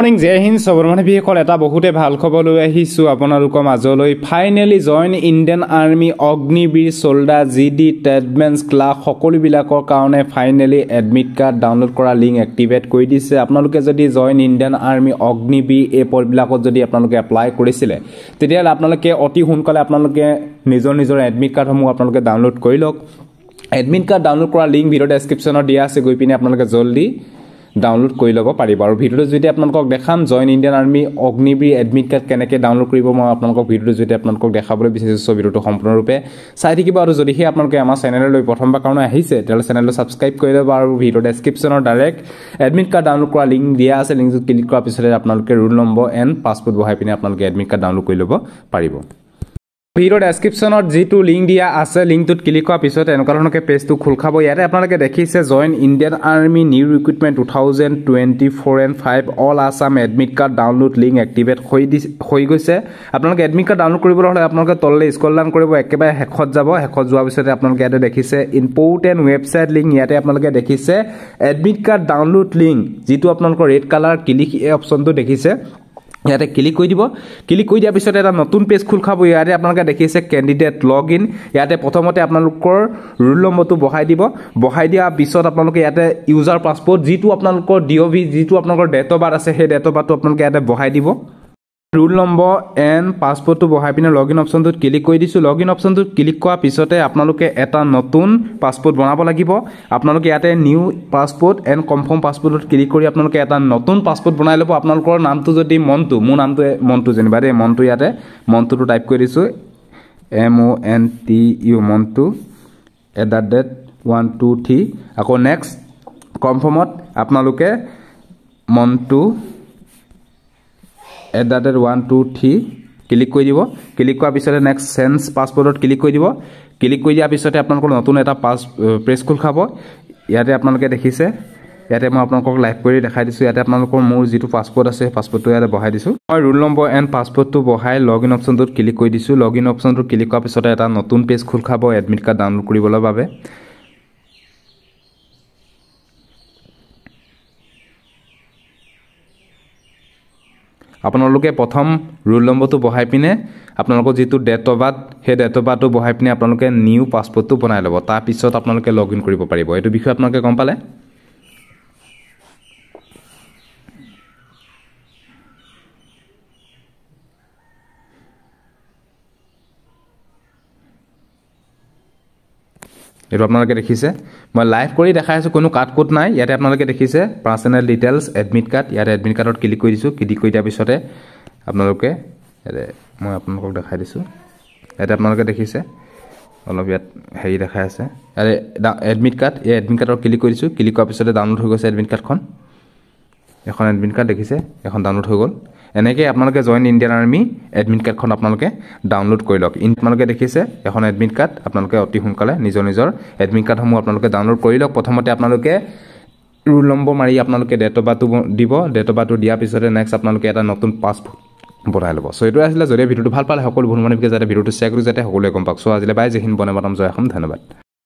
morning জয় হিন্দ সবৰমানবিসকল এটা বহুতে ভাল খবৰ লৈ আহিছোঁ আপোনালোকৰ মাজলৈ finally join Indian army Agniveer soldier GD tradesmen class সকলোবিলাকৰ কাৰণে ফাইনেলি এডমিট কাৰ্ড ডাউনলোড কৰা লিংক এক্টিভেট কৰি দিছে আপোনালোকে যদি জইন ইণ্ডিয়ান আৰ্মি অগ্নিবীৰ এপবিলাকত যদি আপোনালোকে এপ্লাই কৰিছিলে তেতিয়াহ'লে আপোনালোকে অতি সোনকালে আপোনালোকে নিজৰ এডমিট কাৰ্ডসমূহ আপোনালোকে ডাউনলোড কৰি লওক এডমিট কাৰ্ড ডাউনলোড কৰা লিংক ভিডিও ডেসক্ৰিপচনত দিয়া আছে গৈ পিনে আপোনালোকে জলদি ডাউনলোড কৰি ল'ব পাৰিব আৰু ভিডিওটো যদি আপোনালোকক দেখাম join Indian army Agniveer admit card কেনেকৈ ডাউনলোড কৰিব মই আপোনালোকক ভিডিওটো যদি আপোনালোকক দেখাবলৈ বিচাৰিছোঁ ভিডিওটো সম্পূৰ্ণৰূপে চাই থাকিব আৰু যদিহে আপোনালোকে আমাৰ চেনেললৈ প্ৰথমবাৰ কাৰণে আহিছে তেতিয়াহ'লে চেনেলটো ছাবস্ক্ৰাইব কৰি ল'ব আৰু ভিডিও ডেসক্ৰিপচনৰ ডাইৰেক্ট এডমিট কাৰ্ড ডাউনলোড কৰা লিংক দিয়া আছে লিংকটোত ক্লিক কৰাৰ পিছতে আপোনালোকে ৰোল নম্বৰ এণ্ড পাছপোৰ্ট বহাই পিনে আপোনালোকে এডমিট কাৰ্ড ডাউনলোড কৰি ল'ব পাৰিব ভিডিও ডেসক্ৰিপচনত যেটো লিংক দিয়া আছে লিংকটোত ক্লিক কৰাৰ পিছত এনেকুৱা ধৰণকে পেজটো খোল খাব ইয়াতে আপোনালোকে দেখিছে join Indian army new recruitment 2024 and 5 all Assam admit card download link activate হৈ গৈছে আপোনালোকে এডমিট কাৰ্ড ডাউনলোড কৰিবলৈ হলে আপোনালোকে তললৈ স্ক্ৰল ডাউন কৰিব একেবাৰে শেষত যাব শেষত যোৱাৰ পিছতে আপোনালোকে ইয়াতে দেখিছে ইম্পৰ্টেন্ট ৱেবছাইট লিংক ইয়াতে আপোনালোকে দেখিছে এডমিট কাৰ্ড ডাউনলোড লিংক যেটো আপোনালোকৰ ৰেড কালাৰ ক্লিক এই অপচনটো দেখিছে ইয়াতে ক্লিক কৰি দিব ক্লিক কৰি দিয়াৰ পিছত এটা নতুন পেজ খোল খাব ইয়াতে আপোনালোকে দেখিছে ক্যান্ডিডেট লগইন ইয়াতে প্ৰথমতে আপোনালোকৰ ৰোল নম্বৰটো বহাই দিয়াৰ পিছত আপোনালোকে ইয়াতে ইউজাৰ পাছপোৰ্ট যেটো আপোনালোকৰ ডিওভি যেটো আপোনালোকৰ ডেট অফ বাৰ্থ আছে সেই ডেট অফ বাৰ্থটো আপোনালোকে ইয়াতে বহাই দিব ৰোল নম্বৰ এণ্ড পাছপোৰ্টটো বহাই পিনে লগইন অপচনটোত ক্লিক কৰি দিছোঁ লগইন অপচনটোত ক্লিক কৰাৰ পিছতে আপোনালোকে এটা নতুন পাছপোৰ্ট বনাব লাগিব আপোনালোকে ইয়াতে নিউ পাছপোৰ্ট এণ্ড কনফাৰ্ম পাছপোৰ্টত ক্লিক কৰি আপোনালোকে এটা নতুন পাছপোৰ্ট বনাই ল'ব আপোনালোকৰ নামটো যদি মন্টু মোৰ নামটো মন্টু যেনিবা দেই মন্টু ইয়াতে মন্টুটো টাইপ কৰি দিছোঁ MONTU মন্টু @123 আকৌ নেক্সট কনফাৰ্মত আপোনালোকে মন্টু @123 ক্লিক কৰি দিব ক্লিক কৰাৰ পিছতে নেক্সট চেঞ্জ পাছপোৰ্টত ক্লিক কৰি দিব ক্লিক কৰি দিয়াৰ পিছতে আপোনালোকৰ নতুন এটা পেজ খোল খাব ইয়াতে আপোনালোকে দেখিছে ইয়াতে মই আপোনালোকক লাইভ কৰি দেখাই দিছোঁ ইয়াতে আপোনালোকৰ মোৰ যেটো পাছপোৰ্ট আছে পাছপোৰ্টটো ইয়াতে বহাই দিছোঁ মই ৰোল নম্বৰ এণ্ড পাছপোৰ্টটো বহাই লগইন অপচনটোত ক্লিক কৰি দিছোঁ লগইন অপচনটোত ক্লিক কৰাৰ পিছতে এটা নতুন পেজ খোল খাব এডমিট কাৰ্ড ডাউনলোড কৰিবলৈ বাবে আপোনালোকে প্ৰথম ৰোল নম্বৰটো বহাই পিনে আপোনালোকৰ যেটো ডেট অফ বাৰ্থ সেই ডেট অফ বাৰ্থটো বহাই পিনে আপোনালোকে নিউ পাছপোৰ্টটো বনাই ল'ব তাৰ পিছত আপোনালোকে লগইন কৰিব পাৰিব এইটো বিষয় আপোনালোকে গম পালে এইটো আপোনালোকে দেখিছে মই লাইভ কৰি দেখাই আছোঁ কোনো কাট কোড নাই ইয়াতে আপোনালোকে দেখিছে পাৰ্সোনেল ডিটেইলছ এডমিট কাৰ্ড ইয়াতে এডমিট কাৰ্ডত ক্লিক কৰি দিছোঁ ক্লিক কৰি দিয়াৰ পিছতে আপোনালোকে মই আপোনালোকক দেখাই দিছোঁ ইয়াতে আপোনালোকে দেখিছে অলপ ইয়াত হেৰি দেখাই আছে ইয়াতে এডমিট কাৰ্ড এই এডমিট কাৰ্ডত ক্লিক কৰি দিছোঁ ক্লিক কৰাৰ পিছতে ডাউনলোড হৈ গৈছে এডমিট কাৰ্ডখন এখন এডমিট কাৰ্ড দেখিছে এখন ডাউনলোড হৈ গ'ল এনেকৈ আপোনালোকে জইন ইণ্ডিয়ান আৰ্মি এডমিট কাৰ্ডখন আপোনালোকে ডাউনলোড কৰি লওক আপোনালোকে দেখিছে এখন এডমিট কাৰ্ড আপোনালোকে অতি সোনকালে নিজৰ এডমিট কাৰ্ডসমূহ আপোনালোকে ডাউনলোড কৰি লওক প্ৰথমতে আপোনালোকে ৰোল নম্বৰ মাৰি আপোনালোকে ডেট অফ বাৰ্থটো দিব ডেট অফ বাৰ্থটো দিয়াৰ পিছতে নেক্সট আপোনালোকে এটা নতুন পাছপোৰ্ট বনাই ল'ব সো এইটো আছিলে যদি ভিডিওটো ভাল পালে সকলো বন্ধু বান্ধৱীকে যাতে ভিডিওটো শ্বেয়াৰ কৰি যাতে সকলোৱে গম পাওক সো আজিলৈ বাই জয় হিন্দ বন্দে মাতৰম জয় অসম ধন্যবাদ